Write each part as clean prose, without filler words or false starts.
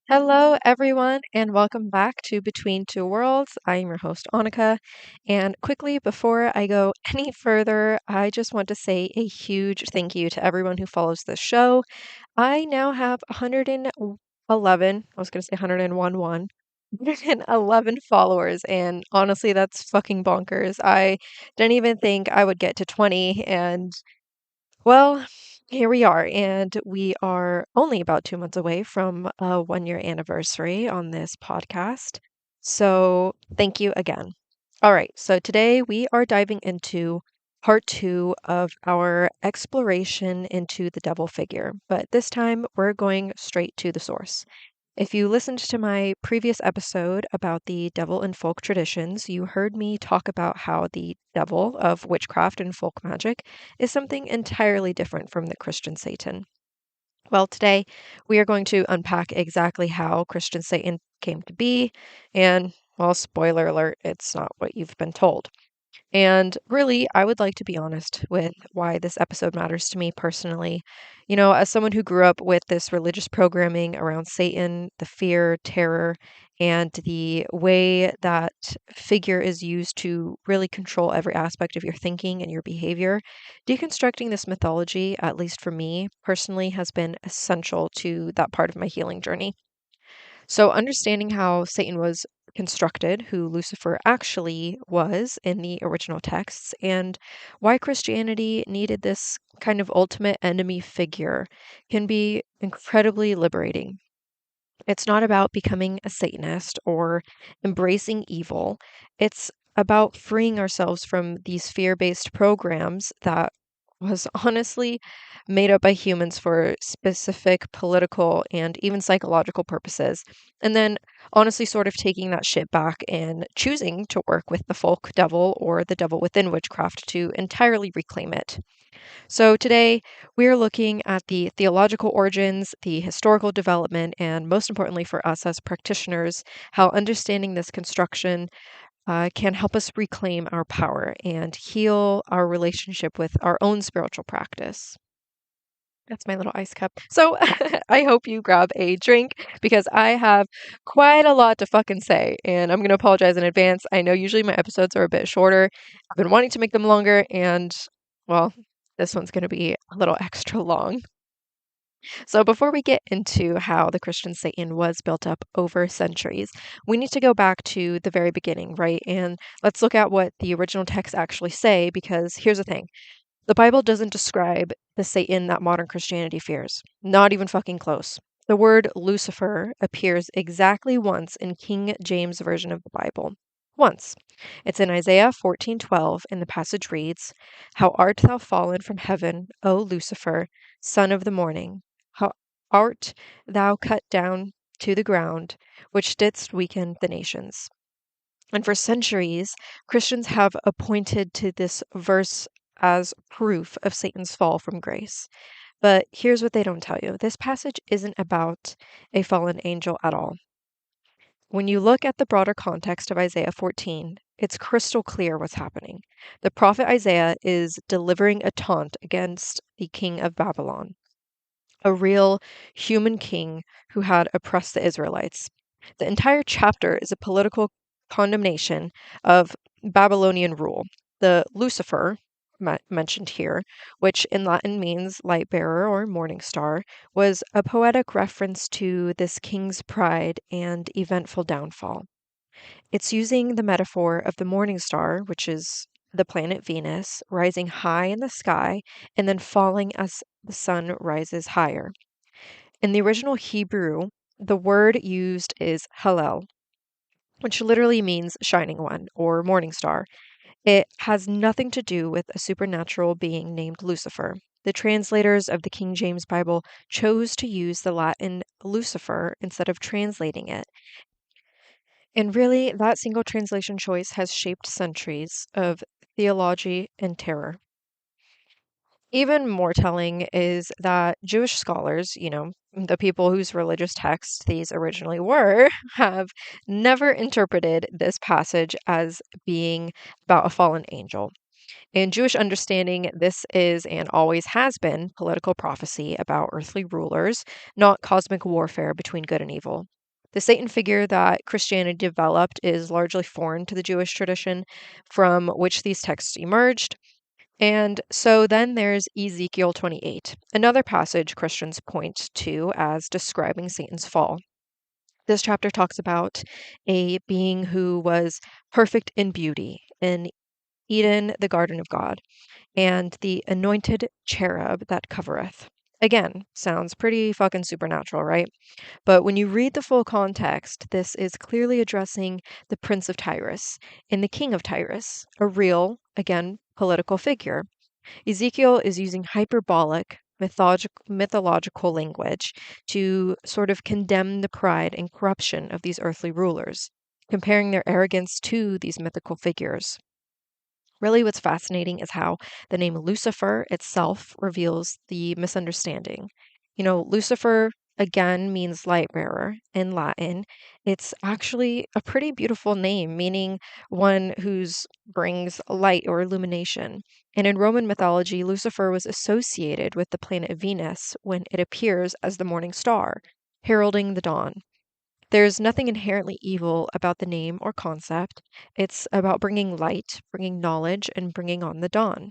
Hello, everyone, and welcome back to Between Two Worlds. I am your host, Annika. And quickly, before I go any further, I just want to say a huge thank you to everyone who follows this show. I now have 111, I was going to say 111 followers, and honestly, that's fucking bonkers. I didn't even think I would get to 20, and well, here we are, and we are only about 2 months away from a 1 year anniversary on this podcast. So, thank you again. All right, so today we are diving into part two of our exploration into the devil figure, but this time we're going straight to the source. If you listened to my previous episode about the devil and folk traditions, you heard me talk about how the devil of witchcraft and folk magic is something entirely different from the Christian Satan. Well, today we are going to unpack exactly how Christian Satan came to be, and, well, spoiler alert, it's not what you've been told. And really, I would like to be honest with why this episode matters to me personally. As someone who grew up with this religious programming around Satan, the fear, terror, and the way that figure is used to really control every aspect of your thinking and your behavior, deconstructing this mythology, at least for me personally, has been essential to that part of my healing journey. So, understanding how Satan was constructed, who Lucifer actually was in the original texts, and why Christianity needed this kind of ultimate enemy figure can be incredibly liberating. It's not about becoming a Satanist or embracing evil, it's about freeing ourselves from these fear based programs that was honestly made up by humans for specific political and even psychological purposes. And then, honestly, sort of taking that shit back and choosing to work with the folk devil or the devil within witchcraft to entirely reclaim it. So, today we are looking at the theological origins, the historical development, and most importantly for us as practitioners, how understanding this construction can help us reclaim our power and heal our relationship with our own spiritual practice. That's my little ice cup. So I hope you grab a drink because I have quite a lot to fucking say. And I'm going to apologize in advance. I know usually my episodes are a bit shorter. I've been wanting to make them longer. And, well, this one's going to be a little extra long. So, before we get into how the Christian Satan was built up over centuries, we need to go back to the very beginning, right? And let's look at what the original texts actually say, because here's the thing: the Bible doesn't describe the Satan that modern Christianity fears. Not even fucking close. The word Lucifer appears exactly once in King James Version of the Bible. Once. It's in Isaiah 14:12, and the passage reads, "How art thou fallen from heaven, O Lucifer, son of the morning? How art thou cut down to the ground, which didst weaken the nations?" And for centuries, Christians have appointed to this verse as proof of Satan's fall from grace. But here's what they don't tell you: this passage isn't about a fallen angel at all. When you look at the broader context of Isaiah 14, it's crystal clear what's happening. The prophet Isaiah is delivering a taunt against the king of Babylon, a real human king who had oppressed the Israelites. The entire chapter is a political condemnation of Babylonian rule. The Lucifer, mentioned here, which in Latin means light bearer or morning star, was a poetic reference to this king's pride and eventful downfall. It's using the metaphor of the morning star, which is the planet Venus, rising high in the sky and then falling as the sun rises higher. In the original Hebrew, the word used is Hallel, which literally means shining one or morning star. It has nothing to do with a supernatural being named Lucifer. The translators of the King James Bible chose to use the Latin Lucifer instead of translating it. And really, that single translation choice has shaped centuries of theology and terror. Even more telling is that Jewish scholars, the people whose religious texts these originally were, have never interpreted this passage as being about a fallen angel. In Jewish understanding, this is and always has been political prophecy about earthly rulers, not cosmic warfare between good and evil. The Satan figure that Christianity developed is largely foreign to the Jewish tradition from which these texts emerged. And so then there's Ezekiel 28, another passage Christians point to as describing Satan's fall. This chapter talks about a being who was perfect in beauty in Eden, the garden of God, and the anointed cherub that covereth. Again, sounds pretty fucking supernatural, right? But when you read the full context, this is clearly addressing the Prince of Tyrus and the King of Tyrus, a real, again, political figure. Ezekiel is using hyperbolic, mythological language to sort of condemn the pride and corruption of these earthly rulers, comparing their arrogance to these mythical figures. Really, what's fascinating is how the name Lucifer itself reveals the misunderstanding. Lucifer again means light bearer in Latin. It's actually a pretty beautiful name, meaning one who's brings light or illumination. And in Roman mythology, Lucifer was associated with the planet Venus when it appears as the morning star, heralding the dawn. There's nothing inherently evil about the name or concept. It's about bringing light, bringing knowledge, and bringing on the dawn.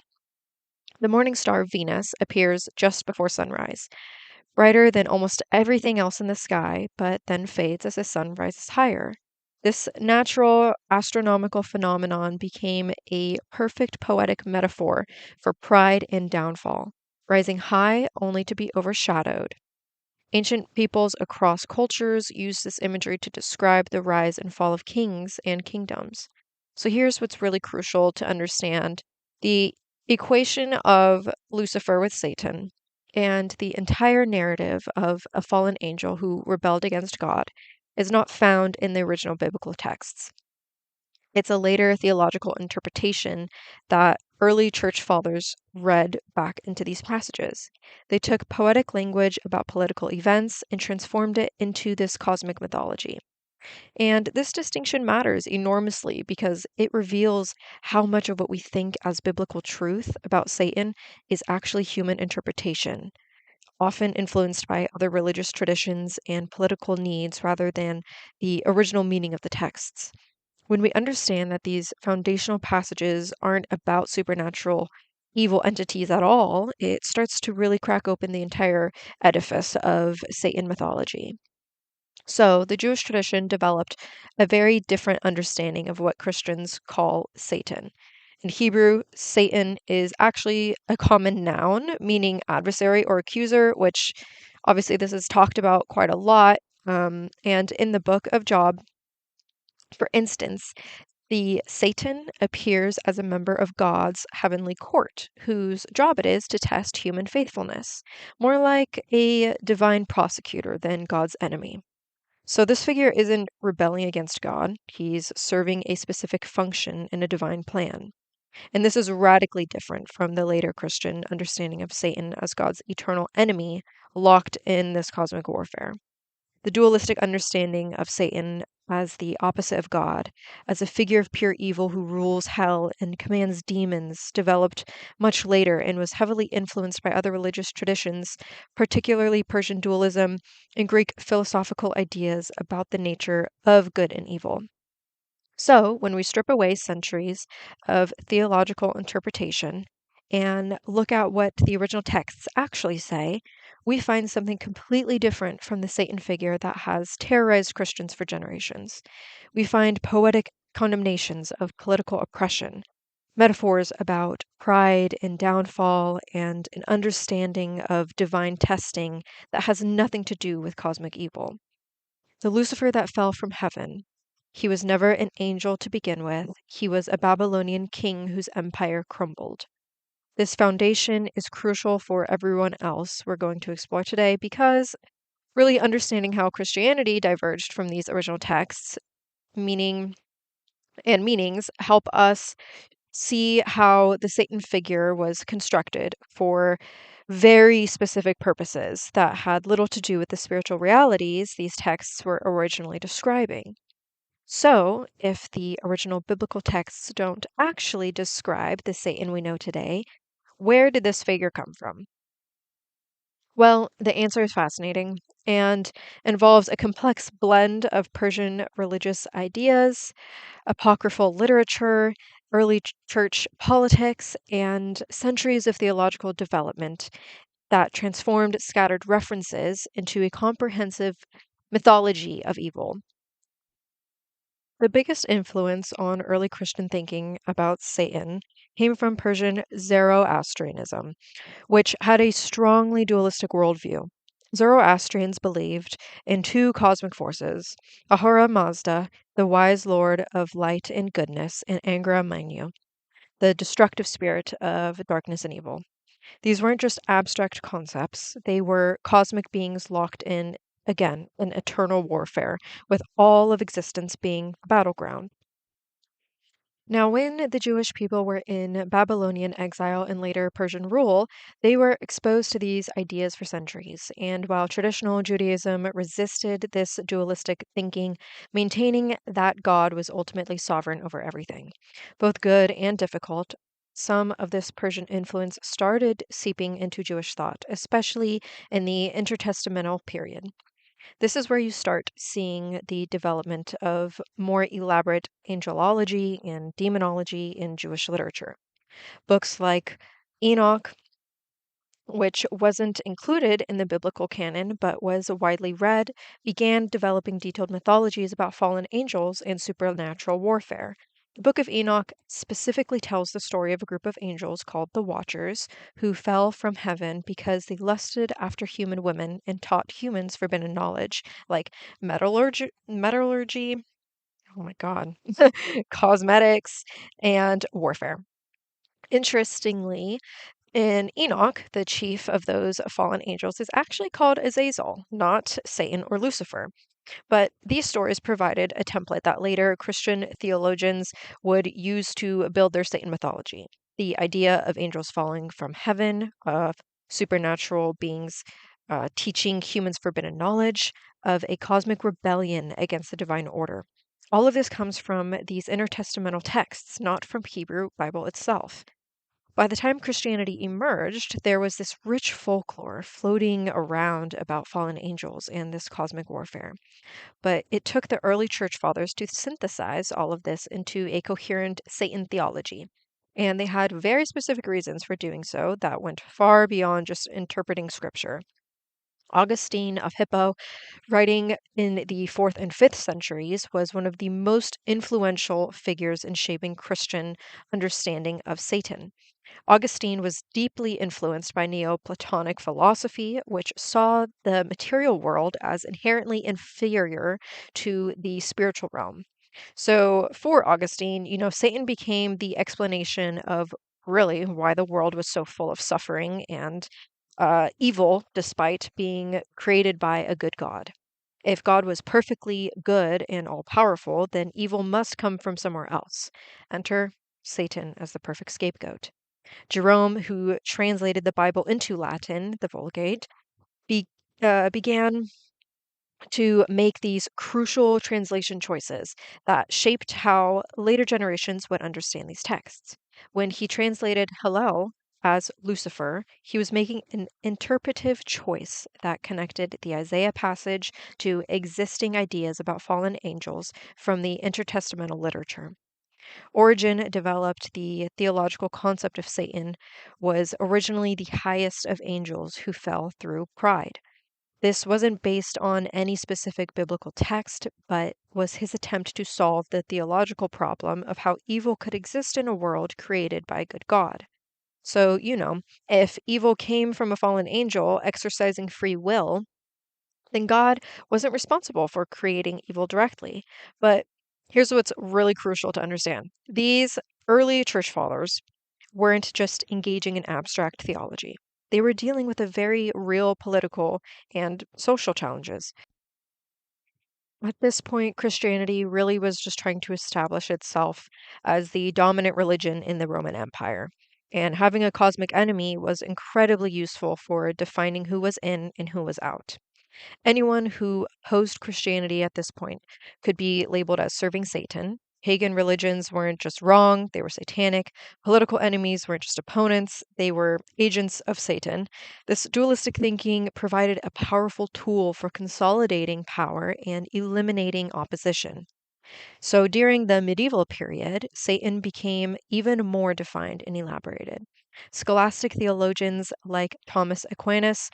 The morning star Venus appears just before sunrise, brighter than almost everything else in the sky, but then fades as the sun rises higher. This natural astronomical phenomenon became a perfect poetic metaphor for pride and downfall, rising high only to be overshadowed. Ancient peoples across cultures use this imagery to describe the rise and fall of kings and kingdoms. So here's what's really crucial to understand. The equation of Lucifer with Satan and the entire narrative of a fallen angel who rebelled against God is not found in the original biblical texts. It's a later theological interpretation that early church fathers read back into these passages. They took poetic language about political events and transformed it into this cosmic mythology. And this distinction matters enormously because it reveals how much of what we think as biblical truth about Satan is actually human interpretation, often influenced by other religious traditions and political needs rather than the original meaning of the texts. When we understand that these foundational passages aren't about supernatural evil entities at all, it starts to really crack open the entire edifice of Satan mythology. So, the Jewish tradition developed a very different understanding of what Christians call Satan. In Hebrew, Satan is actually a common noun, meaning adversary or accuser, which obviously this is talked about quite a lot. And in the book of Job, for instance, the Satan appears as a member of God's heavenly court, whose job it is to test human faithfulness, more like a divine prosecutor than God's enemy. So this figure isn't rebelling against God, he's serving a specific function in a divine plan. And this is radically different from the later Christian understanding of Satan as God's eternal enemy locked in this cosmic warfare. The dualistic understanding of Satan as the opposite of God, as a figure of pure evil who rules hell and commands demons, developed much later and was heavily influenced by other religious traditions, particularly Persian dualism and Greek philosophical ideas about the nature of good and evil. So, when we strip away centuries of theological interpretation and look at what the original texts actually say, we find something completely different from the Satan figure that has terrorized Christians for generations. We find poetic condemnations of political oppression, metaphors about pride and downfall, and an understanding of divine testing that has nothing to do with cosmic evil. The Lucifer that fell from heaven. He was never an angel to begin with. He was a Babylonian king whose empire crumbled. This foundation is crucial for everyone else we're going to explore today because really understanding how Christianity diverged from these original texts, meaning and meanings help us see how the Satan figure was constructed for very specific purposes that had little to do with the spiritual realities these texts were originally describing. So, if the original biblical texts don't actually describe the Satan we know today, where did this figure come from? Well, the answer is fascinating. and involves a complex blend of Persian religious ideas, apocryphal literature, early church politics, and centuries of theological development that transformed scattered references into a comprehensive mythology of evil. The biggest influence on early Christian thinking about Satan came from Persian Zoroastrianism, which had a strongly dualistic worldview. Zoroastrians believed in two cosmic forces, Ahura Mazda, the wise lord of light and goodness, and Angra Mainyu, the destructive spirit of darkness and evil. These weren't just abstract concepts, they were cosmic beings locked in, again, an eternal warfare, with all of existence being a battleground. Now, when the Jewish people were in Babylonian exile and later Persian rule, they were exposed to these ideas for centuries. And while traditional Judaism resisted this dualistic thinking, maintaining that God was ultimately sovereign over everything, both good and difficult, some of this Persian influence started seeping into Jewish thought, especially in the intertestamental period. This is where you start seeing the development of more elaborate angelology and demonology in Jewish literature. Books like Enoch, which wasn't included in the biblical canon but was widely read, began developing detailed mythologies about fallen angels and supernatural warfare. The Book of Enoch specifically tells the story of a group of angels called the Watchers who fell from heaven because they lusted after human women and taught humans forbidden knowledge like metallurgy, oh my god, cosmetics, and warfare. Interestingly, in Enoch, the chief of those fallen angels is actually called Azazel, not Satan or Lucifer. But these stories provided a template that later Christian theologians would use to build their Satan mythology. The idea of angels falling from heaven, of supernatural beings teaching humans forbidden knowledge, of a cosmic rebellion against the divine order. All of this comes from these intertestamental texts, not from Hebrew Bible itself. By the time Christianity emerged, there was this rich folklore floating around about fallen angels and this cosmic warfare. But it took the early church fathers to synthesize all of this into a coherent Satan theology. And they had very specific reasons for doing so that went far beyond just interpreting scripture. Augustine of Hippo, writing in the 4th and 5th centuries, was one of the most influential figures in shaping Christian understanding of Satan. Augustine was deeply influenced by Neoplatonic philosophy, which saw the material world as inherently inferior to the spiritual realm. So, for Augustine, Satan became the explanation of really why the world was so full of suffering and evil despite being created by a good God. If God was perfectly good and all powerful, then evil must come from somewhere else. Enter Satan as the perfect scapegoat. Jerome, who translated the Bible into Latin, the Vulgate, be, began to make these crucial translation choices that shaped how later generations would understand these texts. When he translated Hallel as Lucifer, he was making an interpretive choice that connected the Isaiah passage to existing ideas about fallen angels from the intertestamental literature. Origen developed the theological concept of Satan was originally the highest of angels who fell through pride. This wasn't based on any specific biblical text, but was his attempt to solve the theological problem of how evil could exist in a world created by a good God. So, if evil came from a fallen angel exercising free will, then God wasn't responsible for creating evil directly. But here's what's really crucial to understand: these early church fathers weren't just engaging in abstract theology, they were dealing with a very real political and social challenges. At this point, Christianity really was just trying to establish itself as the dominant religion in the Roman Empire. And having a cosmic enemy was incredibly useful for defining who was in and who was out. Anyone who opposed Christianity at this point could be labeled as serving Satan, Pagan religions weren't just wrong, they were satanic. Political enemies weren't just opponents, they were agents of Satan. This dualistic thinking provided a powerful tool for consolidating power and eliminating opposition. So during the medieval period, Satan became even more defined and elaborated. Scholastic theologians like Thomas Aquinas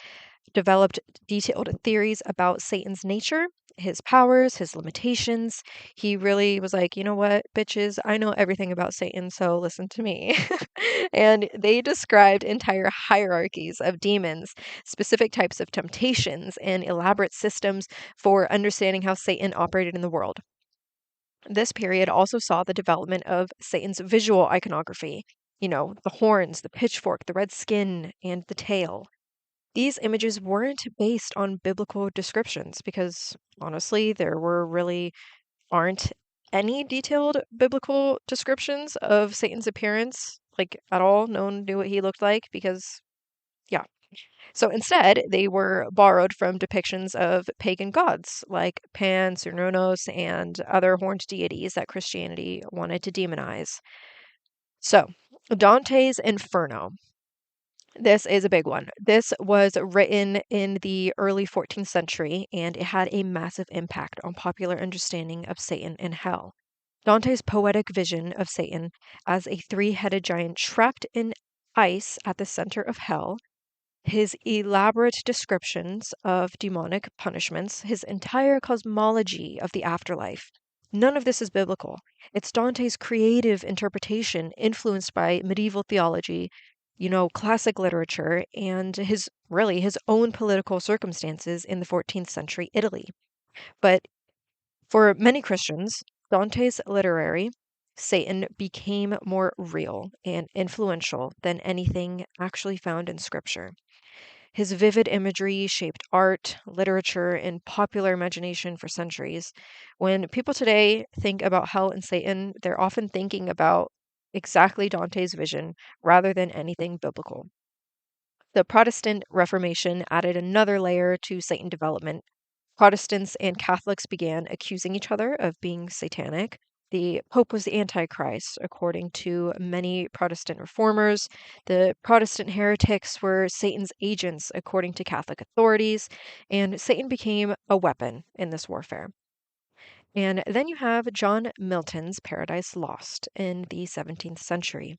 developed detailed theories about Satan's nature, his powers, his limitations. He really was like, you know what, bitches, I know everything about Satan, so listen to me. And they described entire hierarchies of demons, specific types of temptations, and elaborate systems for understanding how Satan operated in the world. This period also saw the development of Satan's visual iconography, the horns, the pitchfork, the red skin, and the tail. These images weren't based on biblical descriptions because honestly, there really aren't any detailed biblical descriptions of Satan's appearance, like at all. No one knew what he looked like because, yeah. So instead, they were borrowed from depictions of pagan gods like Pan, Cernunnos, and other horned deities that Christianity wanted to demonize. So, Dante's Inferno. This is a big one. This was written in the early 14th century, and it had a massive impact on popular understanding of Satan and hell. Dante's poetic vision of Satan as a three-headed giant trapped in ice at the center of hell, his elaborate descriptions of demonic punishments, his entire cosmology of the afterlife. None of this is biblical. It's Dante's creative interpretation influenced by medieval theology, classic literature, and his own political circumstances in the 14th century Italy. But for many Christians, Dante's literary Satan became more real and influential than anything actually found in scripture. His vivid imagery shaped art, literature, and popular imagination for centuries. When people today think about hell and Satan, they're often thinking about exactly Dante's vision rather than anything biblical. The Protestant Reformation added another layer to Satan development. Protestants and Catholics began accusing each other of being satanic. The Pope was the Antichrist, according to many Protestant reformers. The Protestant heretics were Satan's agents, according to Catholic authorities, and Satan became a weapon in this warfare. And then you have John Milton's Paradise Lost in the 17th century,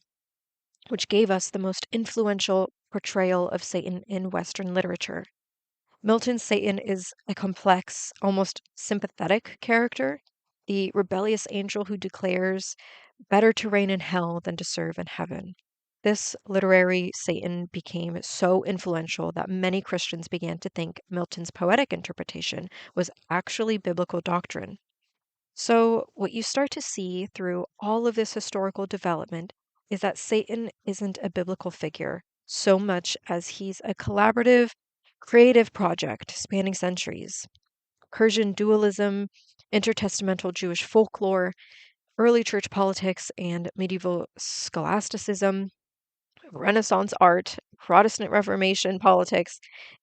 which gave us the most influential portrayal of Satan in Western literature. Milton's Satan is a complex, almost sympathetic character, the rebellious angel who declares, better to reign in hell than to serve in heaven. This literary Satan became so influential that many Christians began to think Milton's poetic interpretation was actually biblical doctrine. So, what you start to see through all of this historical development is that Satan isn't a biblical figure so much as he's a collaborative, creative project spanning centuries. Persian dualism, intertestamental Jewish folklore, early church politics, and medieval scholasticism, Renaissance art, Protestant Reformation politics,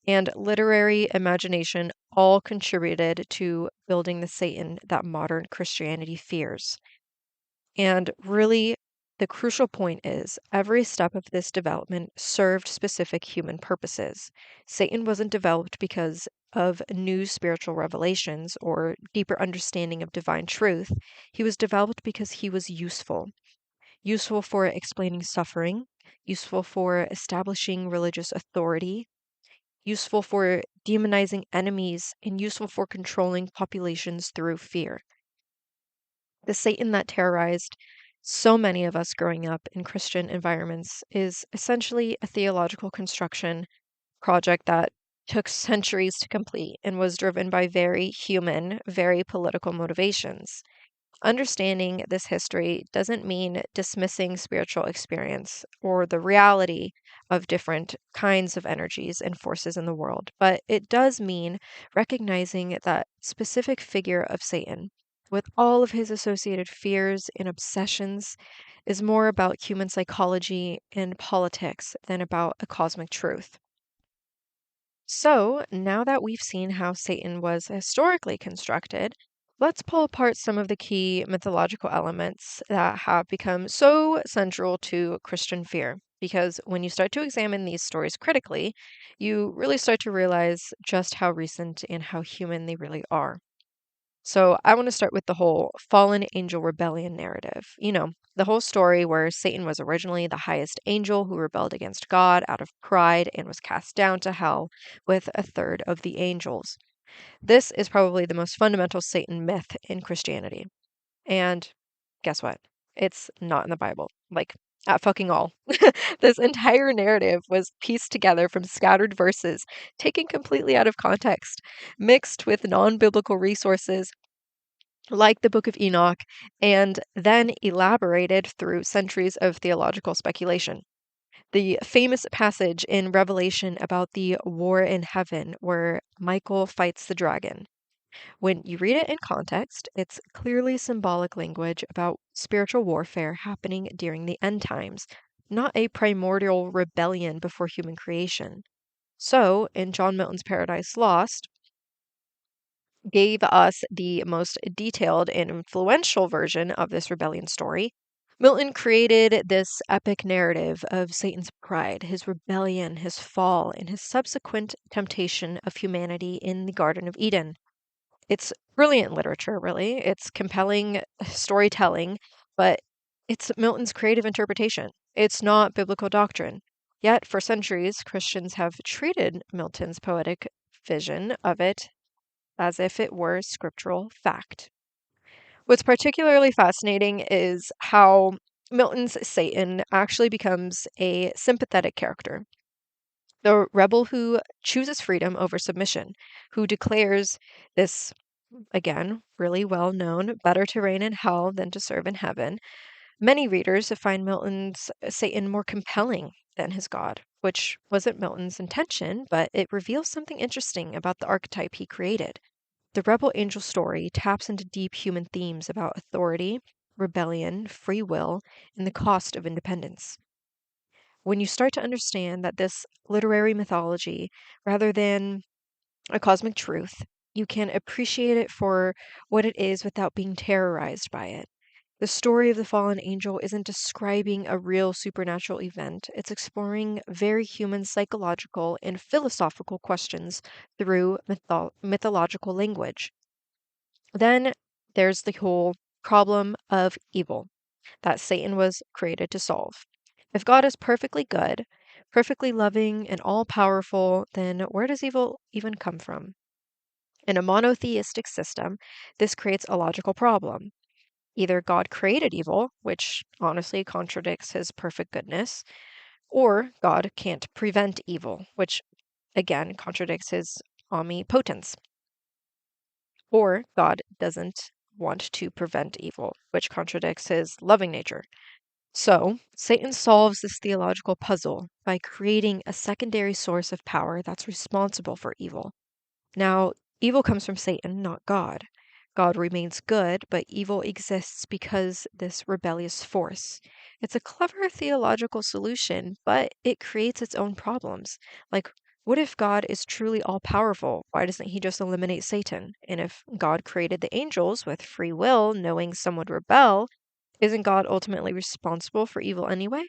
and literary imagination all contributed to building the Satan that modern Christianity fears. And really, the crucial point is every step of this development served specific human purposes. Satan wasn't developed because of new spiritual revelations or deeper understanding of divine truth. He was developed because he was useful for explaining suffering, useful for establishing religious authority, useful for demonizing enemies, and useful for controlling populations through fear. The Satan that terrorized so many of us growing up in Christian environments is essentially a theological construction project that took centuries to complete and was driven by very human, very political motivations. Understanding this history doesn't mean dismissing spiritual experience or the reality of different kinds of energies and forces in the world, but it does mean recognizing that specific figure of Satan, with all of his associated fears and obsessions, is more about human psychology and politics than about a cosmic truth. So, now that we've seen how Satan was historically constructed, Let's pull apart some of the key mythological elements that have become so central to Christian fear. Because when you start to examine these stories critically, you really start to realize just how recent and how human they really are. So, I want to start with the whole fallen angel rebellion narrative. The whole story where Satan was originally the highest angel who rebelled against God out of pride and was cast down to hell with a third of the angels. This is probably the most fundamental Satan myth in Christianity. And guess what? It's not in the Bible. Like, at fucking all. This entire narrative was pieced together from scattered verses, taken completely out of context, mixed with non biblical resources like the Book of Enoch, and then elaborated through centuries of theological speculation. The famous passage in Revelation about the war in heaven where Michael fights the dragon. When you read it in context, it's clearly symbolic language about spiritual warfare happening during the end times, not a primordial rebellion before human creation. So, in John Milton's Paradise Lost, gave us the most detailed and influential version of this rebellion story. Milton created this epic narrative of Satan's pride, his rebellion, his fall, and his subsequent temptation of humanity in the Garden of Eden. It's brilliant literature, really. It's compelling storytelling, but it's Milton's creative interpretation. It's not biblical doctrine. Yet, for centuries, Christians have treated Milton's poetic vision of it as if it were scriptural fact. What's particularly fascinating is how Milton's Satan actually becomes a sympathetic character. The rebel who chooses freedom over submission, who declares this, again, really well known, better to reign in hell than to serve in heaven. Many readers find Milton's Satan more compelling than his God, which wasn't Milton's intention, but it reveals something interesting about the archetype he created. The rebel angel story taps into deep human themes about authority, rebellion, free will, and the cost of independence. When you start to understand that this literary mythology, rather than a cosmic truth, you can appreciate it for what it is without being terrorized by it. The story of the fallen angel isn't describing a real supernatural event, it's exploring very human psychological and philosophical questions through mythological language. Then there's the whole problem of evil that Satan was created to solve. If God is perfectly good, perfectly loving, and all powerful, then where does evil even come from? In a monotheistic system, this creates a logical problem. Either God created evil, which honestly contradicts his perfect goodness, or God can't prevent evil, which again contradicts his omnipotence. Or God doesn't want to prevent evil, which contradicts his loving nature. So, Satan solves this theological puzzle by creating a secondary source of power that's responsible for evil. Now, evil comes from Satan, not God. God remains good, but evil exists because this rebellious force. It's a clever theological solution, but it creates its own problems. Like, what if God is truly all powerful? Why doesn't he just eliminate Satan? And if God created the angels with free will, knowing some would rebel, isn't God ultimately responsible for evil anyway?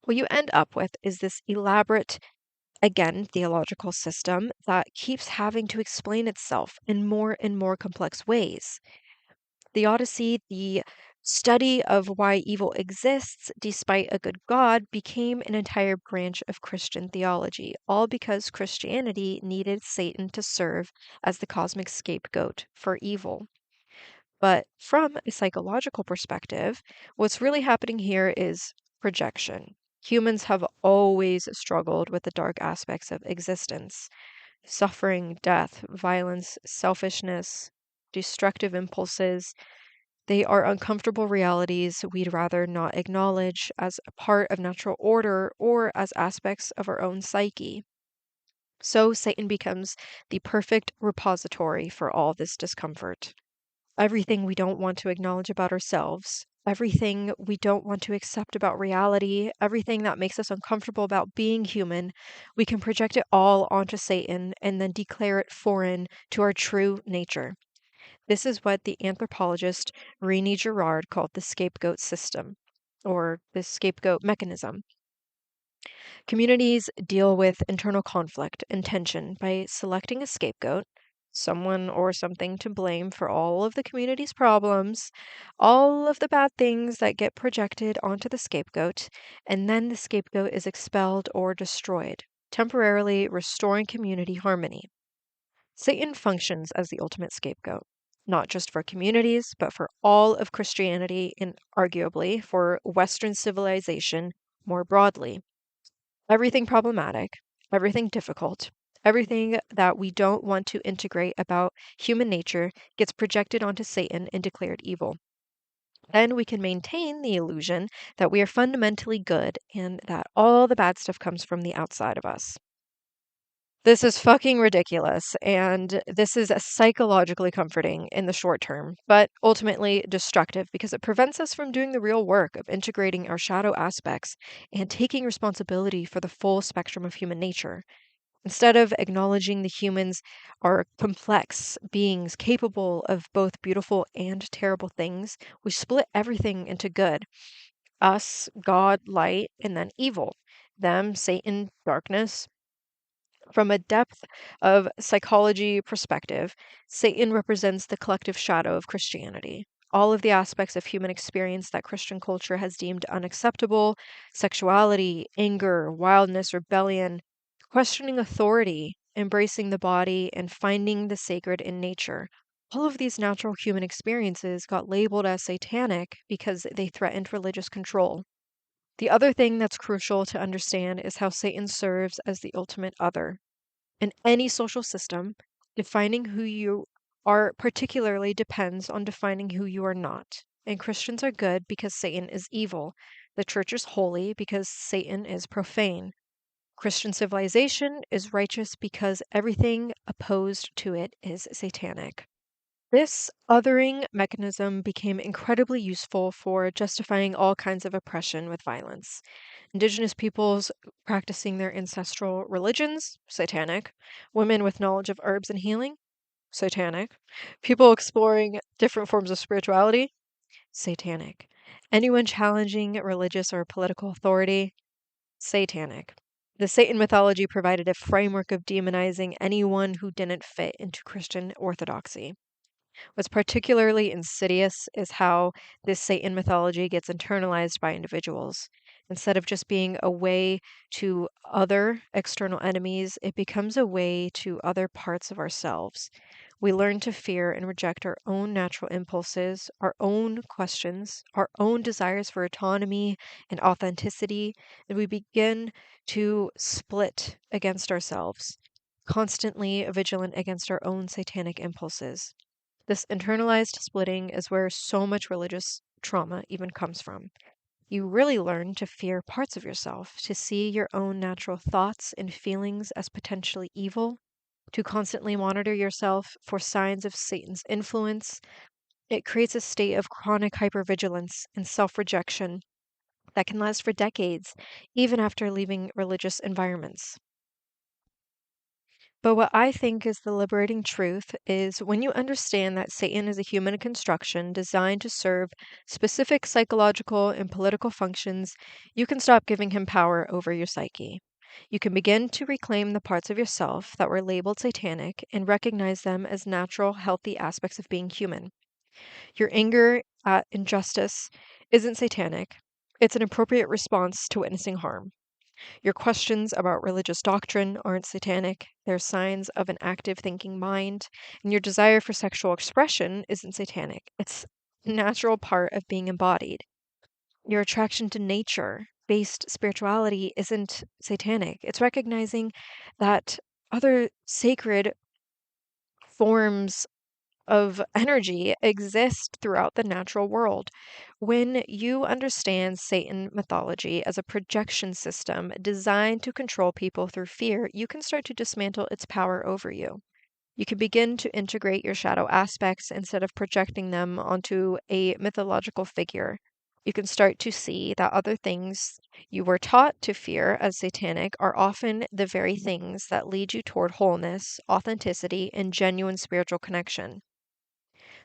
What you end up with is this elaborate, again, theological system that keeps having to explain itself in more and more complex ways. Theodicy, the study of why evil exists despite a good God, became an entire branch of Christian theology, all because Christianity needed Satan to serve as the cosmic scapegoat for evil. But from a psychological perspective, what's really happening here is projection. Humans have always struggled with the dark aspects of existence: suffering, death, violence, selfishness, destructive impulses. They are uncomfortable realities we'd rather not acknowledge as a part of natural order or as aspects of our own psyche. So Satan becomes the perfect repository for all this discomfort. Everything we don't want to acknowledge about ourselves, everything we don't want to accept about reality, everything that makes us uncomfortable about being human, we can project it all onto Satan and then declare it foreign to our true nature. This is what the anthropologist Renée Girard called the scapegoat system, or the scapegoat mechanism. Communities deal with internal conflict and tension by selecting a scapegoat, someone or something to blame for all of the community's problems, all of the bad things that get projected onto the scapegoat, and then the scapegoat is expelled or destroyed, temporarily restoring community harmony. Satan functions as the ultimate scapegoat, not just for communities, but for all of Christianity and arguably for Western civilization more broadly. Everything problematic, everything difficult, everything that we don't want to integrate about human nature gets projected onto Satan and declared evil. Then we can maintain the illusion that we are fundamentally good and that all the bad stuff comes from the outside of us. This is fucking ridiculous, and this is psychologically comforting in the short term, but ultimately destructive because it prevents us from doing the real work of integrating our shadow aspects and taking responsibility for the full spectrum of human nature. Instead of acknowledging the humans are complex beings capable of both beautiful and terrible things, we split everything into good. Us, God, light, and then evil. Them, Satan, darkness. From a depth of psychology perspective, Satan represents the collective shadow of Christianity. All of the aspects of human experience that Christian culture has deemed unacceptable sexuality, anger, wildness, rebellion, questioning authority, embracing the body, and finding the sacred in nature. All of these natural human experiences got labeled as satanic because they threatened religious control. The other thing that's crucial to understand is how Satan serves as the ultimate other. In any social system, defining who you are particularly depends on defining who you are not. And Christians are good because Satan is evil. The church is holy because Satan is profane. Christian civilization is righteous because everything opposed to it is satanic. This othering mechanism became incredibly useful for justifying all kinds of oppression with violence. Indigenous peoples practicing their ancestral religions, satanic. Women with knowledge of herbs and healing, satanic. People exploring different forms of spirituality, satanic. Anyone challenging religious or political authority, satanic. The Satan mythology provided a framework of demonizing anyone who didn't fit into Christian orthodoxy. What's particularly insidious is how this Satan mythology gets internalized by individuals. Instead of just being a way to other external enemies, it becomes a way to other parts of ourselves. We learn to fear and reject our own natural impulses, our own questions, our own desires for autonomy and authenticity, and we begin to split against ourselves, constantly vigilant against our own satanic impulses. This internalized splitting is where so much religious trauma even comes from. You really learn to fear parts of yourself, to see your own natural thoughts and feelings as potentially evil, to constantly monitor yourself for signs of Satan's influence. It creates a state of chronic hypervigilance and self rejection that can last for decades, even after leaving religious environments. But what I think is the liberating truth is when you understand that Satan is a human construction designed to serve specific psychological and political functions, you can stop giving him power over your psyche. You can begin to reclaim the parts of yourself that were labeled satanic and recognize them as natural, healthy aspects of being human. Your anger at injustice isn't satanic, it's an appropriate response to witnessing harm. Your questions about religious doctrine aren't satanic, they're signs of an active thinking mind. And your desire for sexual expression isn't satanic, it's a natural part of being embodied. Your attraction to nature based spirituality isn't satanic, it's recognizing that other sacred forms of energy exist throughout the natural world. When you understand Satan mythology as a projection system designed to control people through fear, you can start to dismantle its power over you. You can begin to integrate your shadow aspects instead of projecting them onto a mythological figure. You can start to see that other things you were taught to fear as satanic are often the very things that lead you toward wholeness, authenticity, and genuine spiritual connection.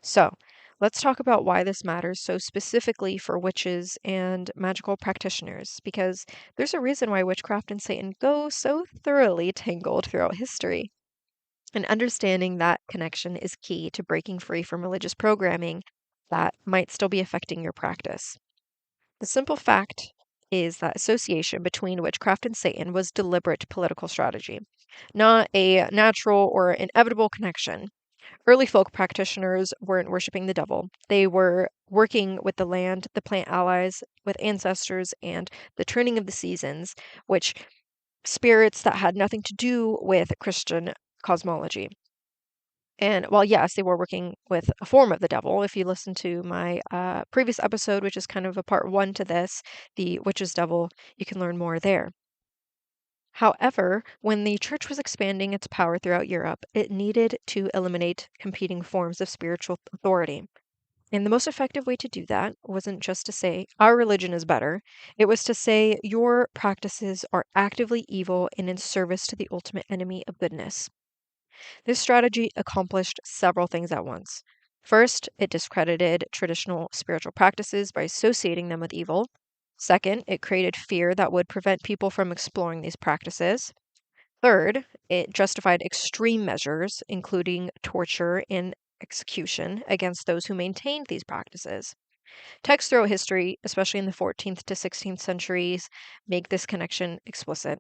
So, let's talk about why this matters so specifically for witches and magical practitioners, because there's a reason why witchcraft and Satan go so thoroughly tangled throughout history. And understanding that connection is key to breaking free from religious programming that might still be affecting your practice. The simple fact is that association between witchcraft and Satan was deliberate political strategy, not a natural or inevitable connection. Early folk practitioners weren't worshiping the devil. They were working with the land, the plant allies, with ancestors, and the turning of the seasons, which spirits that had nothing to do with Christian cosmology. And while, yes, they were working with a form of the devil, if you listen to my previous episode, which is kind of a part one to this, the witch's devil, you can learn more there. However, when the church was expanding its power throughout Europe, it needed to eliminate competing forms of spiritual authority. And the most effective way to do that wasn't just to say, our religion is better. It was to say, your practices are actively evil and in service to the ultimate enemy of goodness. This strategy accomplished several things at once. First, it discredited traditional spiritual practices by associating them with evil. Second, it created fear that would prevent people from exploring these practices. Third, it justified extreme measures, including torture and execution, against those who maintained these practices. Texts throughout history, especially in the 14th to 16th centuries, make this connection explicit.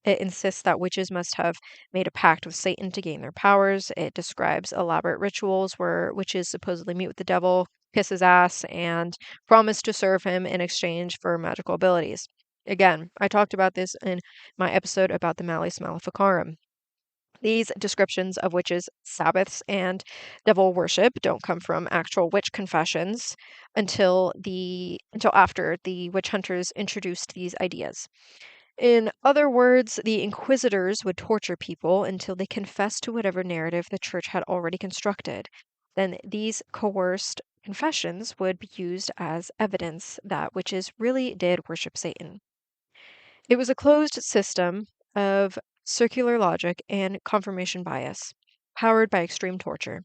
It insists that witches must have made a pact with Satan to gain their powers. It describes elaborate rituals where witches supposedly meet with the devil, kiss his ass, and promise to serve him in exchange for magical abilities. Again, I talked about this in my episode about the Malleus Maleficarum. These descriptions of witches' Sabbaths and devil worship don't come from actual witch confessions until after the witch hunters introduced these ideas. In other words, the inquisitors would torture people until they confessed to whatever narrative the church had already constructed. Then these coerced confessions would be used as evidence that witches really did worship Satan. It was a closed system of circular logic and confirmation bias, powered by extreme torture.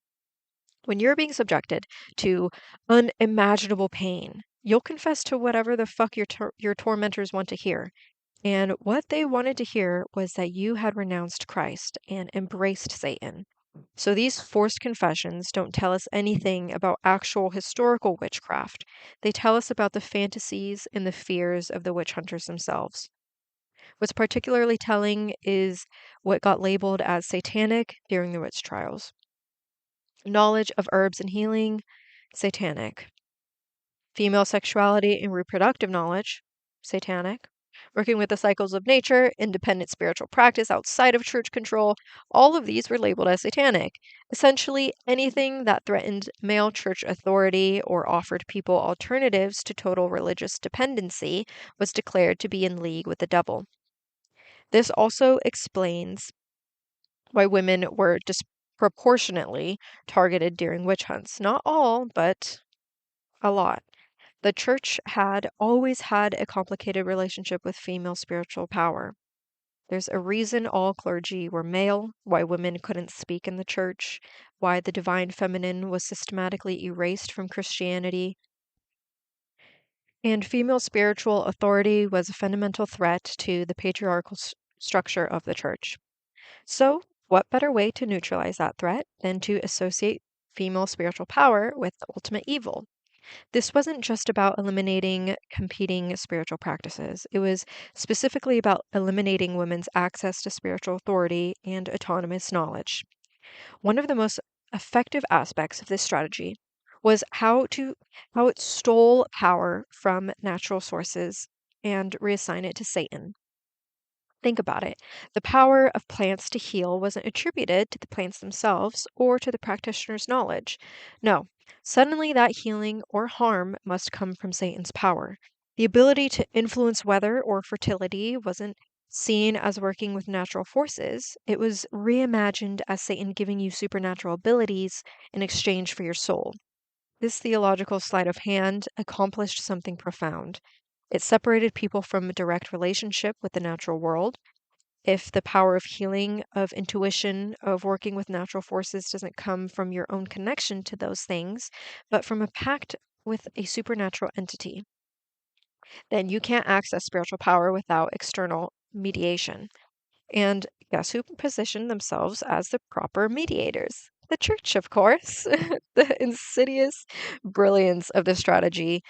When you're being subjected to unimaginable pain, you'll confess to whatever the fuck your tormentors want to hear. And what they wanted to hear was that you had renounced Christ and embraced Satan. So these forced confessions don't tell us anything about actual historical witchcraft. They tell us about the fantasies and the fears of the witch hunters themselves. What's particularly telling is what got labeled as satanic during the witch trials. Knowledge of herbs and healing, satanic. Female sexuality and reproductive knowledge, satanic. Working with the cycles of nature, independent spiritual practice outside of church control, all of these were labeled as satanic. Essentially, anything that threatened male church authority or offered people alternatives to total religious dependency was declared to be in league with the devil. This also explains why women were disproportionately targeted during witch hunts. Not all, but a lot. The church had always had a complicated relationship with female spiritual power. There's a reason all clergy were male, why women couldn't speak in the church, why the divine feminine was systematically erased from Christianity. And female spiritual authority was a fundamental threat to the patriarchal structure of the church. So, what better way to neutralize that threat than to associate female spiritual power with the ultimate evil? This wasn't just about eliminating competing spiritual practices. It was specifically about eliminating women's access to spiritual authority and autonomous knowledge. One of the most effective aspects of this strategy was how it stole power from natural sources and reassign it to Satan. Think about it. The power of plants to heal wasn't attributed to the plants themselves or to the practitioner's knowledge. No, suddenly that healing or harm must come from Satan's power. The ability to influence weather or fertility wasn't seen as working with natural forces. It was reimagined as Satan giving you supernatural abilities in exchange for your soul. This theological sleight of hand accomplished something profound. It separated people from a direct relationship with the natural world. if the power of healing, of intuition, of working with natural forces doesn't come from your own connection to those things, but from a pact with a supernatural entity, then you can't access spiritual power without external mediation. And guess who positioned themselves as the proper mediators? The church, of course. The insidious brilliance of this strategy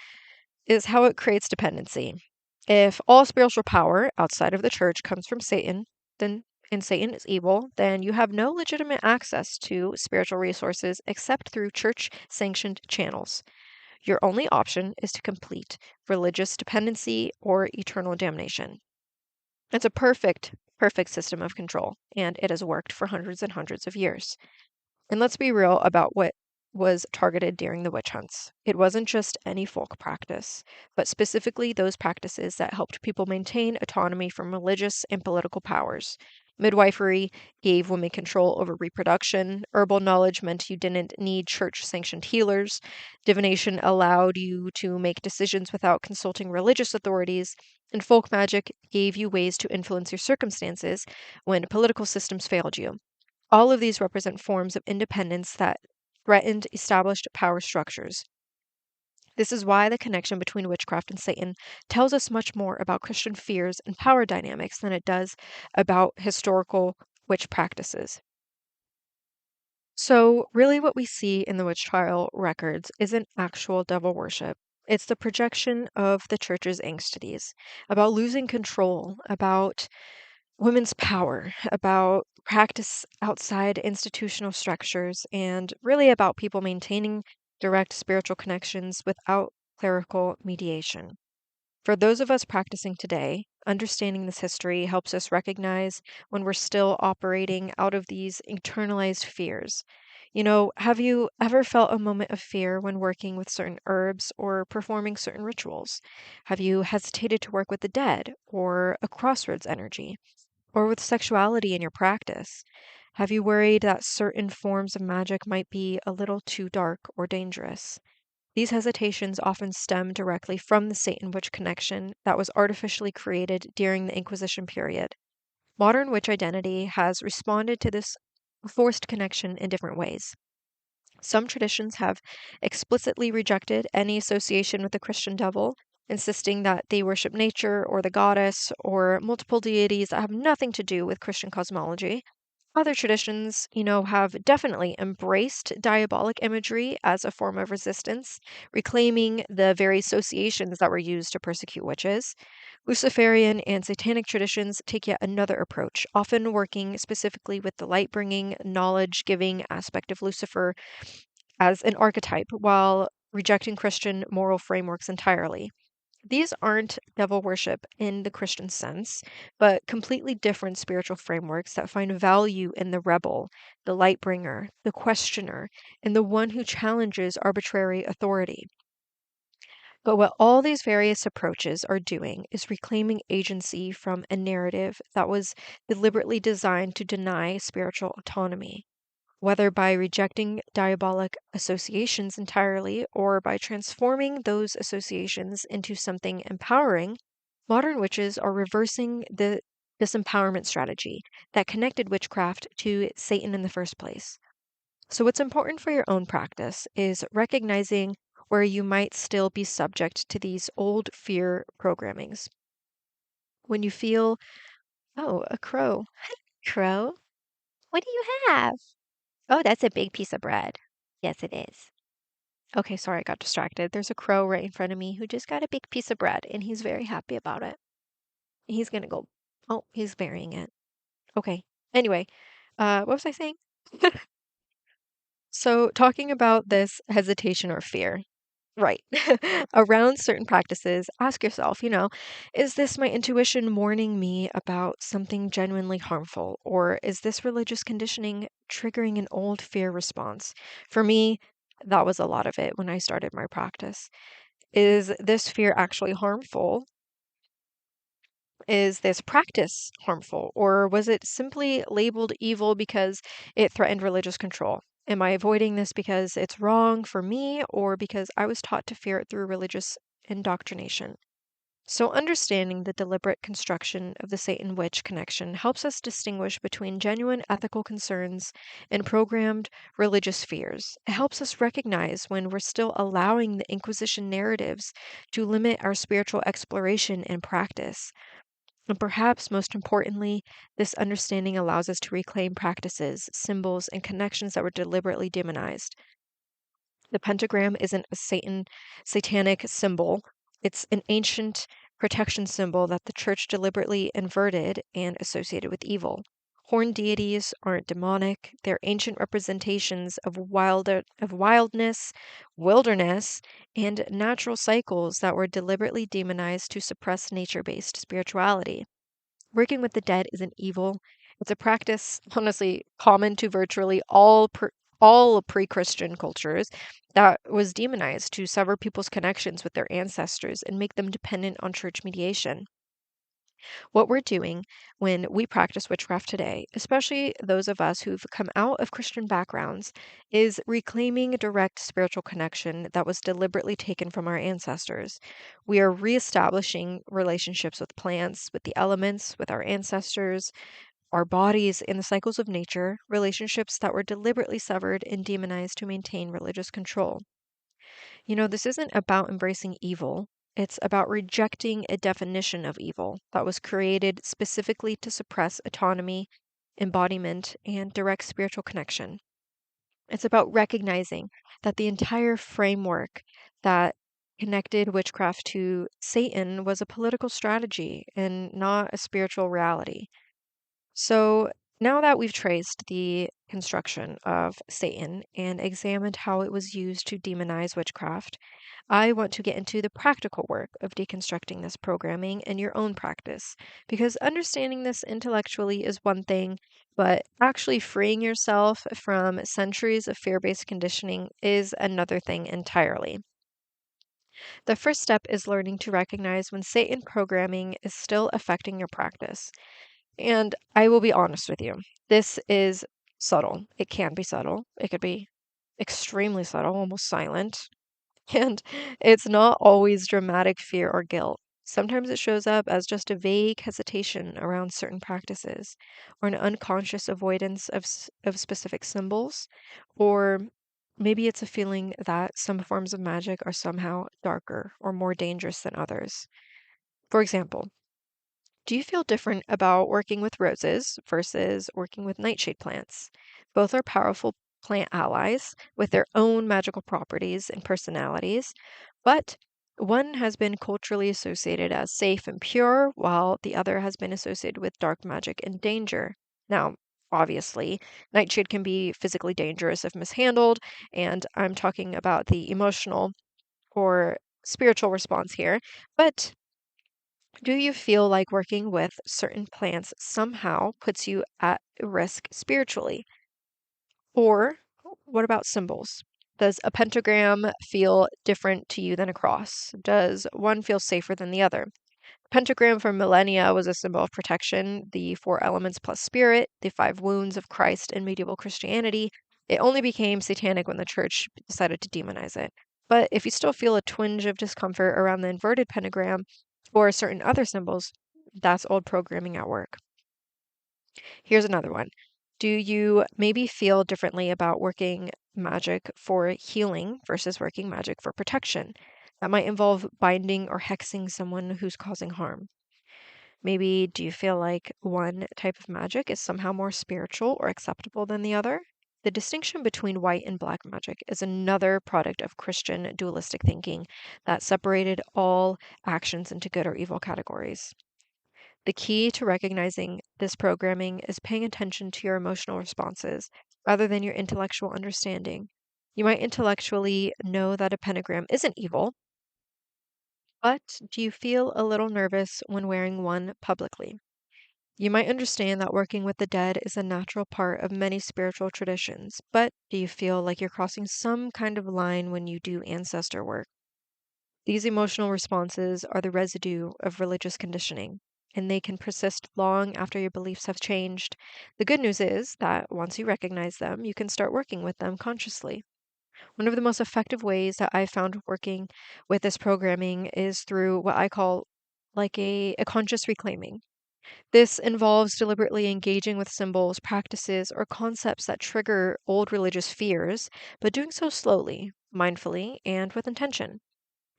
is how it creates dependency. If all spiritual power outside of the church comes from Satan, then and Satan is evil, then you have no legitimate access to spiritual resources except through church sanctioned channels. Your only option is to complete religious dependency or eternal damnation. It's a perfect system of control, and it has worked for hundreds and hundreds of years. And let's be real about what was targeted during the witch hunts. It wasn't just any folk practice, but specifically those practices that helped people maintain autonomy from religious and political powers. Midwifery gave women control over reproduction. Herbal knowledge meant you didn't need church sanctioned healers. Divination allowed you to make decisions without consulting religious authorities. And folk magic gave you ways to influence your circumstances when political systems failed you. All of these represent forms of independence that threatened established power structures. This is why the connection between witchcraft and Satan tells us much more about Christian fears and power dynamics than it does about historical witch practices. So, really, what we see in the witch trial records isn't actual devil worship. It's the projection of the church's anxieties about losing control, about women's power, about practice outside institutional structures, and really about people maintaining direct spiritual connections without clerical mediation. For those of us practicing today, understanding this history helps us recognize when we're still operating out of these internalized fears. Have you ever felt a moment of fear when working with certain herbs or performing certain rituals? Have you hesitated to work with the dead or a crossroads energy? Or with sexuality in your practice? Have you worried that certain forms of magic might be a little too dark or dangerous? These hesitations often stem directly from the Satan witch connection that was artificially created during the Inquisition period. Modern witch identity has responded to this forced connection in different ways. Some traditions have explicitly rejected any association with the Christian devil, insisting that they worship nature or the goddess or multiple deities that have nothing to do with Christian cosmology. Other traditions, have definitely embraced diabolic imagery as a form of resistance, reclaiming the very associations that were used to persecute witches. Luciferian and satanic traditions take yet another approach, often working specifically with the light bringing, knowledge giving aspect of Lucifer as an archetype while rejecting Christian moral frameworks entirely. These aren't devil worship in the Christian sense, but completely different spiritual frameworks that find value in the rebel, the light bringer, the questioner, and the one who challenges arbitrary authority. But what all these various approaches are doing is reclaiming agency from a narrative that was deliberately designed to deny spiritual autonomy. Whether by rejecting diabolic associations entirely or by transforming those associations into something empowering, modern witches are reversing the disempowerment strategy that connected witchcraft to Satan in the first place. So, what's important for your own practice is recognizing where you might still be subject to these old fear programmings. When you feel, oh, a crow. Crow? What do you have? Oh, that's a big piece of bread. Yes, it is. Okay, sorry, I got distracted. There's a crow right in front of me who just got a big piece of bread and he's very happy about it. He's gonna go, oh, he's burying it. Okay. Anyway, what was I saying? So, talking about this hesitation or fear, right? Around certain practices, ask yourself, is this my intuition warning me about something genuinely harmful? Or is this religious conditioning triggering an old fear response? For me, that was a lot of it when I started my practice. Is this fear actually harmful? Is this practice harmful? Or was it simply labeled evil because it threatened religious control? Am I avoiding this because it's wrong for me or because I was taught to fear it through religious indoctrination? So, understanding the deliberate construction of the Satan witch connection helps us distinguish between genuine ethical concerns and programmed religious fears. It helps us recognize when we're still allowing the Inquisition narratives to limit our spiritual exploration and practice. And perhaps most importantly, this understanding allows us to reclaim practices, symbols, and connections that were deliberately demonized. The pentagram isn't a satanic symbol. It's an ancient protection symbol that the church deliberately inverted and associated with evil. Horned deities aren't demonic. They're ancient representations of wildness, wilderness, and natural cycles that were deliberately demonized to suppress nature-based spirituality. Working with the dead isn't evil. It's a practice, honestly, common to virtually all pre-Christian cultures that was demonized to sever people's connections with their ancestors and make them dependent on church mediation. What we're doing when we practice witchcraft today, especially those of us who've come out of Christian backgrounds, is reclaiming a direct spiritual connection that was deliberately taken from our ancestors. We are reestablishing relationships with plants, with the elements, with our ancestors, our bodies, and the cycles of nature, relationships that were deliberately severed and demonized to maintain religious control. This isn't about embracing evil. It's about rejecting a definition of evil that was created specifically to suppress autonomy, embodiment, and direct spiritual connection. It's about recognizing that the entire framework that connected witchcraft to Satan was a political strategy and not a spiritual reality. So now that we've traced the construction of Satan and examined how it was used to demonize witchcraft, I want to get into the practical work of deconstructing this programming in your own practice. Because understanding this intellectually is one thing, but actually freeing yourself from centuries of fear based conditioning is another thing entirely. The first step is learning to recognize when Satan programming is still affecting your practice. And I will be honest with you, this is subtle. It can be subtle. It could be extremely subtle, almost silent. And it's not always dramatic fear or guilt. Sometimes it shows up as just a vague hesitation around certain practices, or an unconscious avoidance of specific symbols, or maybe it's a feeling that some forms of magic are somehow darker or more dangerous than others. For example, do you feel different about working with roses versus working with nightshade plants? Both are powerful plant allies with their own magical properties and personalities, but one has been culturally associated as safe and pure, while the other has been associated with dark magic and danger. Now, obviously, nightshade can be physically dangerous if mishandled, and I'm talking about the emotional or spiritual response here, but do you feel like working with certain plants somehow puts you at risk spiritually? Or what about symbols? Does a pentagram feel different to you than a cross? Does one feel safer than the other? Pentagram for millennia was a symbol of protection, the four elements plus spirit, the five wounds of Christ in medieval Christianity. It only became satanic when the church decided to demonize it. But if you still feel a twinge of discomfort around the inverted pentagram or certain other symbols, that's old programming at work. Here's another one. Do you maybe feel differently about working magic for healing versus working magic for protection? That might involve binding or hexing someone who's causing harm. Maybe do you feel like one type of magic is somehow more spiritual or acceptable than the other? The distinction between white and black magic is another product of Christian dualistic thinking that separated all actions into good or evil categories. The key to recognizing this programming is paying attention to your emotional responses rather than your intellectual understanding. You might intellectually know that a pentagram isn't evil, but do you feel a little nervous when wearing one publicly? You might understand that working with the dead is a natural part of many spiritual traditions, but do you feel like you're crossing some kind of line when you do ancestor work? These emotional responses are the residue of religious conditioning, and they can persist long after your beliefs have changed. The good news is that once you recognize them, you can start working with them consciously. One of the most effective ways that I found working with this programming is through what I call like a conscious reclaiming. This involves deliberately engaging with symbols, practices, or concepts that trigger old religious fears, but doing so slowly, mindfully, and with intention.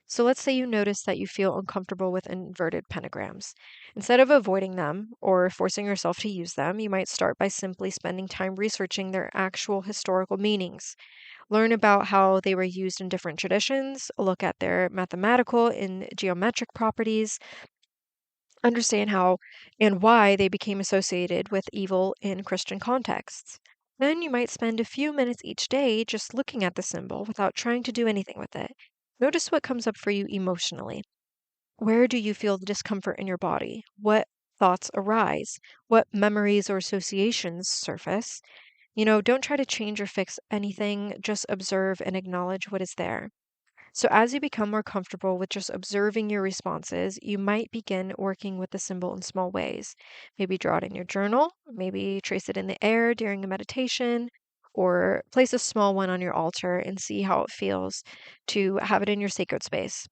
So let's say you notice that you feel uncomfortable with inverted pentagrams. Instead of avoiding them or forcing yourself to use them, you might start by simply spending time researching their actual historical meanings. Learn about how they were used in different traditions, look at their mathematical and geometric properties, understand how and why they became associated with evil in Christian contexts. Then you might spend a few minutes each day just looking at the symbol without trying to do anything with it. Notice what comes up for you emotionally. Where do you feel the discomfort in your body? What thoughts arise? What memories or associations surface? Don't try to change or fix anything, just observe and acknowledge what is there. So, as you become more comfortable with just observing your responses, you might begin working with the symbol in small ways. Maybe draw it in your journal, maybe trace it in the air during a meditation, or place a small one on your altar and see how it feels to have it in your sacred space.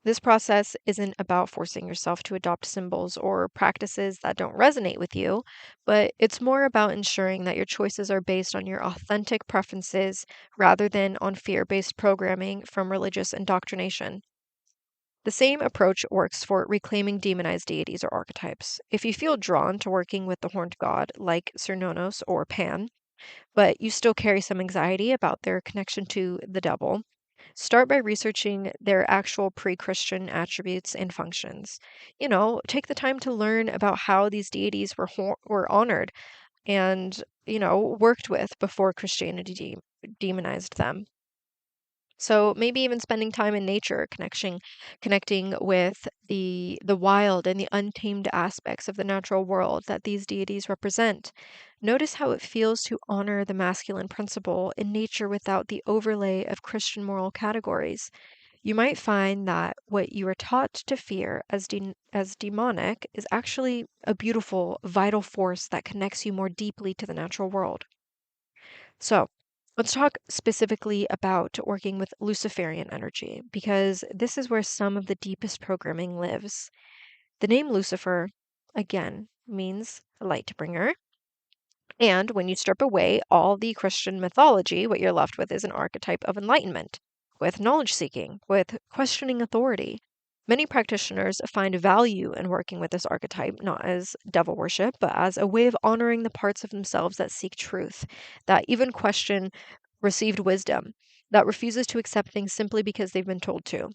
This process isn't about forcing yourself to adopt symbols or practices that don't resonate with you, but it's more about ensuring that your choices are based on your authentic preferences rather than on fear based programming from religious indoctrination. The same approach works for reclaiming demonized deities or archetypes. If you feel drawn to working with the horned god, like Cernunnos or Pan, but you still carry some anxiety about their connection to the devil, start by researching their actual pre Christian attributes and functions. Take the time to learn about how these deities were honored and, worked with before Christianity demonized them. So maybe even spending time in nature, connecting with the wild and the untamed aspects of the natural world that these deities represent. Notice how it feels to honor the masculine principle in nature without the overlay of Christian moral categories. You might find that what you are taught to fear as demonic is actually a beautiful, vital force that connects you more deeply to the natural world. So, let's talk specifically about working with Luciferian energy, because this is where some of the deepest programming lives. The name Lucifer, again, means light bringer. And when you strip away all the Christian mythology, what you're left with is an archetype of enlightenment, with knowledge seeking, with questioning authority. Many practitioners find value in working with this archetype, not as devil worship, but as a way of honoring the parts of themselves that seek truth, that even question received wisdom, that refuses to accept things simply because they've been told to.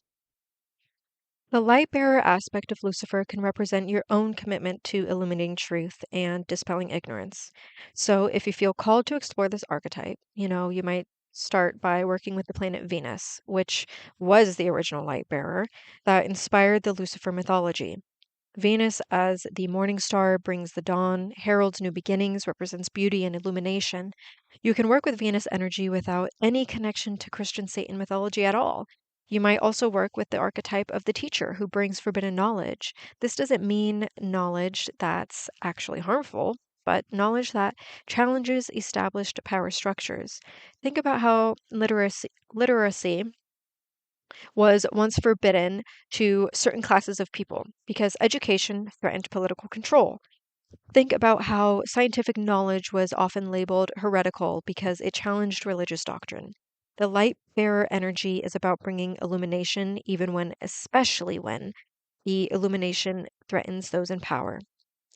The light bearer aspect of Lucifer can represent your own commitment to illuminating truth and dispelling ignorance. So, if you feel called to explore this archetype, you might start by working with the planet Venus, which was the original light bearer that inspired the Lucifer mythology. Venus, as the morning star, brings the dawn, heralds new beginnings, represents beauty and illumination. You can work with Venus energy without any connection to Christian Satan mythology at all. You might also work with the archetype of the teacher who brings forbidden knowledge. This doesn't mean knowledge that's actually harmful, but knowledge that challenges established power structures. Think about how literacy was once forbidden to certain classes of people because education threatened political control. Think about how scientific knowledge was often labeled heretical because it challenged religious doctrine. The light bearer energy is about bringing illumination, especially when the illumination threatens those in power.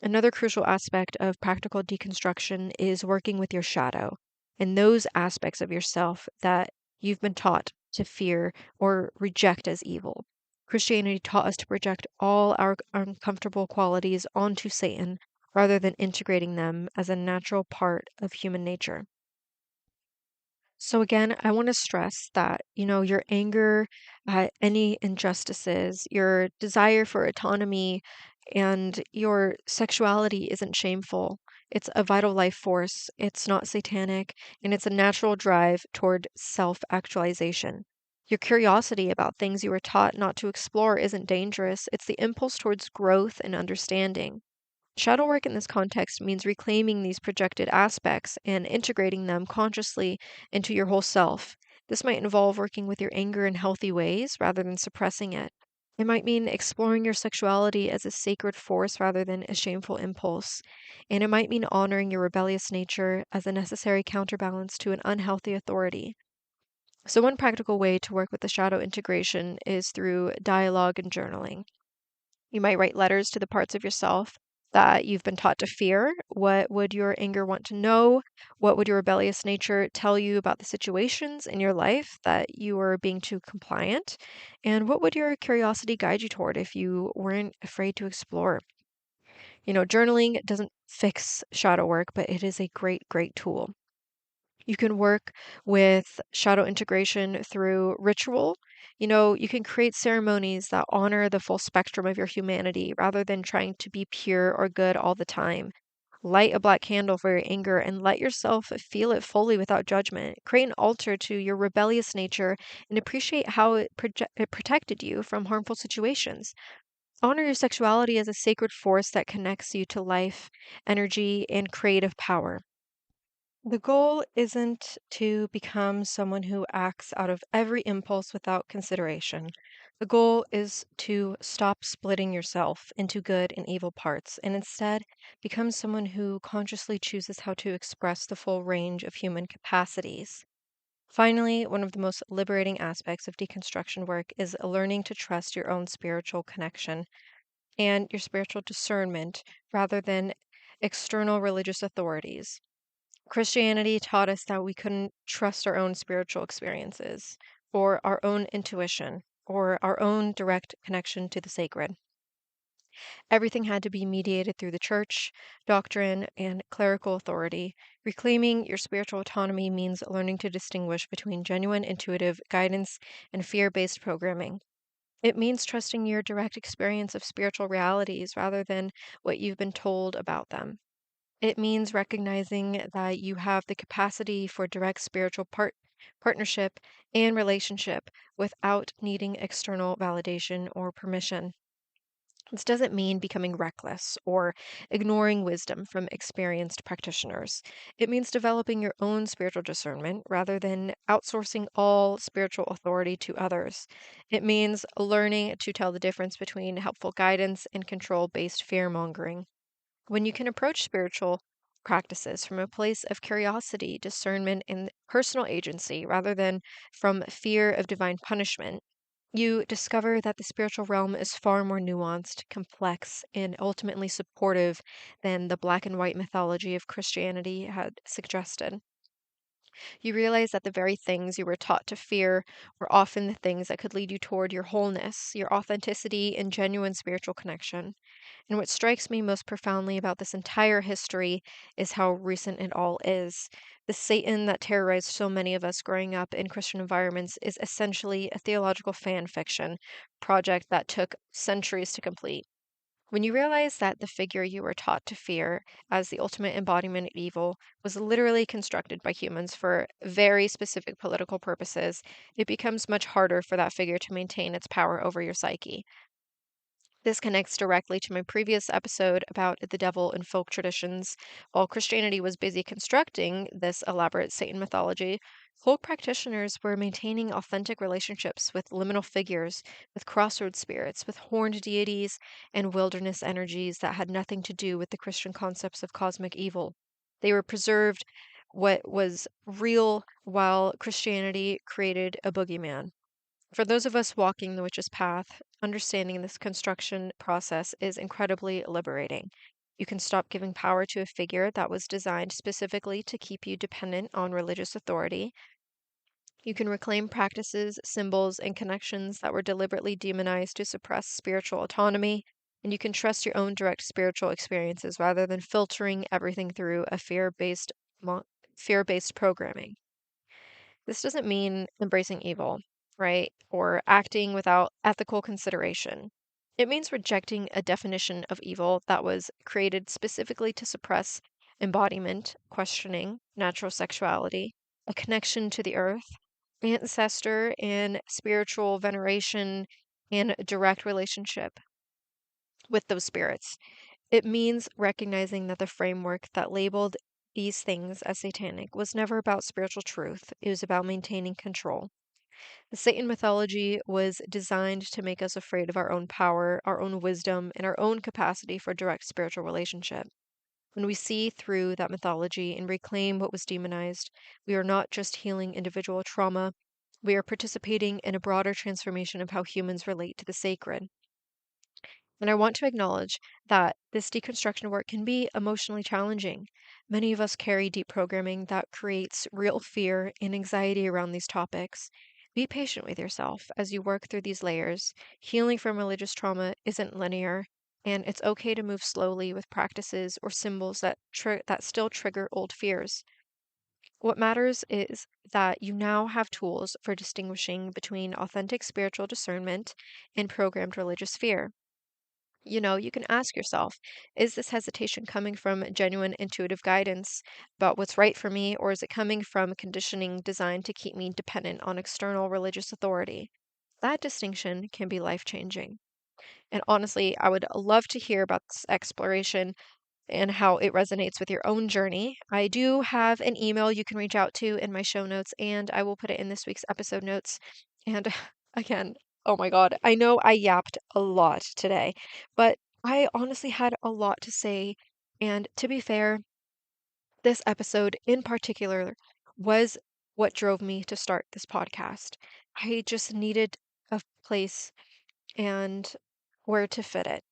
Another crucial aspect of practical deconstruction is working with your shadow and those aspects of yourself that you've been taught to fear or reject as evil. Christianity taught us to project all our uncomfortable qualities onto Satan rather than integrating them as a natural part of human nature. So again, I want to stress that, your anger at any injustices, your desire for autonomy, and your sexuality isn't shameful. It's a vital life force. It's not satanic, and it's a natural drive toward self-actualization. Your curiosity about things you were taught not to explore isn't dangerous. It's the impulse towards growth and understanding. Shadow work in this context means reclaiming these projected aspects and integrating them consciously into your whole self. This might involve working with your anger in healthy ways rather than suppressing it. It might mean exploring your sexuality as a sacred force rather than a shameful impulse. And it might mean honoring your rebellious nature as a necessary counterbalance to an unhealthy authority. So, one practical way to work with the shadow integration is through dialogue and journaling. You might write letters to the parts of yourself that you've been taught to fear. What would your anger want to know? What would your rebellious nature tell you about the situations in your life that you were being too compliant? And what would your curiosity guide you toward if you weren't afraid to explore? Journaling doesn't fix shadow work, but it is a great, great tool. You can work with shadow integration through ritual. You can create ceremonies that honor the full spectrum of your humanity rather than trying to be pure or good all the time. Light a black candle for your anger and let yourself feel it fully without judgment. Create an altar to your rebellious nature and appreciate how it protected you from harmful situations. Honor your sexuality as a sacred force that connects you to life, energy, and creative power. The goal isn't to become someone who acts out of every impulse without consideration. The goal is to stop splitting yourself into good and evil parts and instead become someone who consciously chooses how to express the full range of human capacities. Finally, one of the most liberating aspects of deconstruction work is learning to trust your own spiritual connection and your spiritual discernment rather than external religious authorities. Christianity taught us that we couldn't trust our own spiritual experiences or our own intuition or our own direct connection to the sacred. Everything had to be mediated through the church, doctrine, and clerical authority. Reclaiming your spiritual autonomy means learning to distinguish between genuine intuitive guidance and fear based programming. It means trusting your direct experience of spiritual realities rather than what you've been told about them. It means recognizing that you have the capacity for direct spiritual partnership and relationship without needing external validation or permission. This doesn't mean becoming reckless or ignoring wisdom from experienced practitioners. It means developing your own spiritual discernment rather than outsourcing all spiritual authority to others. It means learning to tell the difference between helpful guidance and control based fear mongering. When you can approach spiritual practices from a place of curiosity, discernment, and personal agency rather than from fear of divine punishment, you discover that the spiritual realm is far more nuanced, complex, and ultimately supportive than the black and white mythology of Christianity had suggested. You realize that the very things you were taught to fear were often the things that could lead you toward your wholeness, your authenticity, and genuine spiritual connection. And what strikes me most profoundly about this entire history is how recent it all is. The Satan that terrorized so many of us growing up in Christian environments is essentially a theological fan fiction project that took centuries to complete. When you realize that the figure you were taught to fear as the ultimate embodiment of evil was literally constructed by humans for very specific political purposes, it becomes much harder for that figure to maintain its power over your psyche. This connects directly to my previous episode about the devil in folk traditions. While Christianity was busy constructing this elaborate Satan mythology, folk practitioners were maintaining authentic relationships with liminal figures, with crossroads spirits, with horned deities, and wilderness energies that had nothing to do with the Christian concepts of cosmic evil. They were preserved what was real while Christianity created a boogeyman. For those of us walking the witch's path, understanding this construction process is incredibly liberating. You can stop giving power to a figure that was designed specifically to keep you dependent on religious authority. You can reclaim practices, symbols, and connections that were deliberately demonized to suppress spiritual autonomy. And you can trust your own direct spiritual experiences rather than filtering everything through a fear-based programming. This doesn't mean embracing evil, right? Or acting without ethical consideration. It means rejecting a definition of evil that was created specifically to suppress embodiment, questioning, natural sexuality, a connection to the earth, ancestor, and spiritual veneration and a direct relationship with those spirits. It means recognizing that the framework that labeled these things as satanic was never about spiritual truth, it was about maintaining control. The Satan mythology was designed to make us afraid of our own power, our own wisdom, and our own capacity for direct spiritual relationship. When we see through that mythology and reclaim what was demonized, we are not just healing individual trauma, we are participating in a broader transformation of how humans relate to the sacred. And I want to acknowledge that this deconstruction work can be emotionally challenging. Many of us carry deep programming that creates real fear and anxiety around these topics. Be patient with yourself as you work through these layers. Healing from religious trauma isn't linear, and it's okay to move slowly with practices or symbols that still trigger old fears. What matters is that you now have tools for distinguishing between authentic spiritual discernment and programmed religious fear. You can ask yourself, is this hesitation coming from genuine intuitive guidance about what's right for me, or is it coming from conditioning designed to keep me dependent on external religious authority? That distinction can be life-changing. And honestly, I would love to hear about this exploration and how it resonates with your own journey. I do have an email you can reach out to in my show notes, and I will put it in this week's episode notes. And again, oh my God, I know I yapped a lot today, but I honestly had a lot to say. And to be fair, this episode in particular was what drove me to start this podcast. I just needed a place and where to fit it.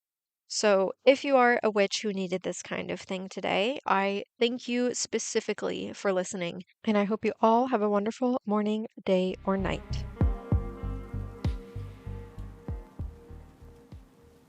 So, if you are a witch who needed this kind of thing today, I thank you specifically for listening, and I hope you all have a wonderful morning, day, or night.